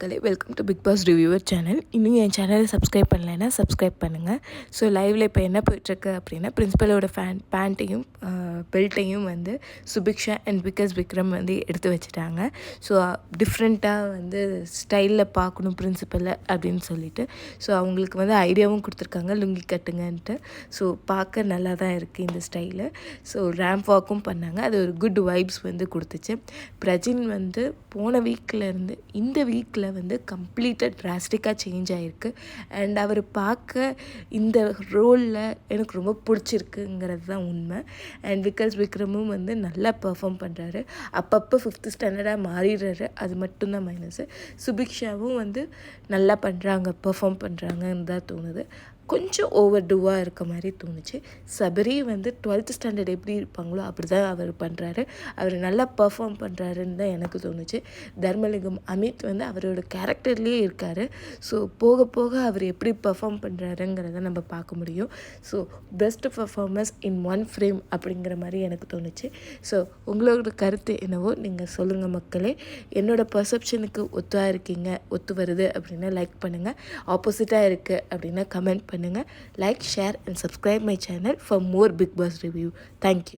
மக்களே, welcome to Bigg Boss reviewer channel. இன்னும் என் சேனலை சப்ஸ்கிரைப் பண்ணலைன்னா சப்ஸ்கிரைப் பண்ணுங்கள். ஸோ லைவில் இப்போ என்ன போயிட்டுருக்கு அப்படின்னா, பிரின்சிபலோட பேண்ட்டையும் பெல்ட்டையும் வந்து சுபிக்ஷா அண்ட் விக்ரம் வந்து எடுத்து வச்சுட்டாங்க. ஸோ டிஃப்ரெண்ட்டாக வந்து ஸ்டைலில் பார்க்கணும் பிரின்சிபலை அப்படின்னு சொல்லிட்டு ஸோ அவங்களுக்கு வந்து ஐடியாவும் கொடுத்துருக்காங்க, லுங்கி கட்டுங்கன்ட்டு. ஸோ பார்க்க நல்லா தான் இருக்குது இந்த ஸ்டைலு. ஸோ ரேம்ப் வாக்கும் பண்ணாங்க, அது ஒரு குட் வைப்ஸ் வந்து கொடுத்துச்சு. பிரஜின் வந்து போன வீக்கிலேருந்து இந்த வீக்கில் வந்து கம்ப்ளீட்டாக ட்ராஸ்டிக்காக சேஞ்ச் ஆகிருக்கு. அண்ட் அவர் பார்க்க இந்த ரோலில் எனக்கு ரொம்ப பிடிச்சிருக்குங்கிறது தான் உண்மை. அண்ட் விக்ரமும் வந்து நல்லா பெர்ஃபார்ம் பண்ணுறாரு. அப்பப்போ 5th ஸ்டாண்டர்டாக மாறிடுறாரு, அது மட்டும்தான் மைனஸு. சுபிக்ஷாவும் வந்து நல்லா பண்ணுறாங்க, பெர்ஃபார்ம் பண்ணுறாங்கன்னு தான் தோணுது. கொஞ்சம் ஓவர் டூவாக இருக்க மாதிரி தோணுச்சு. சபரி வந்து 12th ஸ்டாண்டர்ட் எப்படி இருப்பாங்களோ அப்படி தான் அவர் பண்ணுறாரு. அவர் நல்லா பெர்ஃபார்ம் பண்ணுறாருன்னு தான் எனக்கு தோணுச்சு. தர்மலிங்கம் அமித் வந்து அவரோட கேரக்டர்லேயே இருக்கார். ஸோ போக போக அவர் எப்படி பெர்ஃபார்ம் பண்ணுறாருங்கிறத நம்ம பார்க்க முடியும். So best performance in one frame அப்படிங்கிற மாதிரி எனக்கு தோணுச்சு. ஸோ உங்களோட கருத்து என்னவோ நீங்கள் சொல்லுங்கள் மக்களே. என்னோடய பர்செப்ஷனுக்கு ஒத்து வருது அப்படின்னா லைக் பண்ணுங்கள், ஆப்போசிட்டாக இருக்குது அப்படின்னா கமெண்ட் பண்ணுங்கள். Like, share and subscribe my channel for more Big Boss review. Thank you.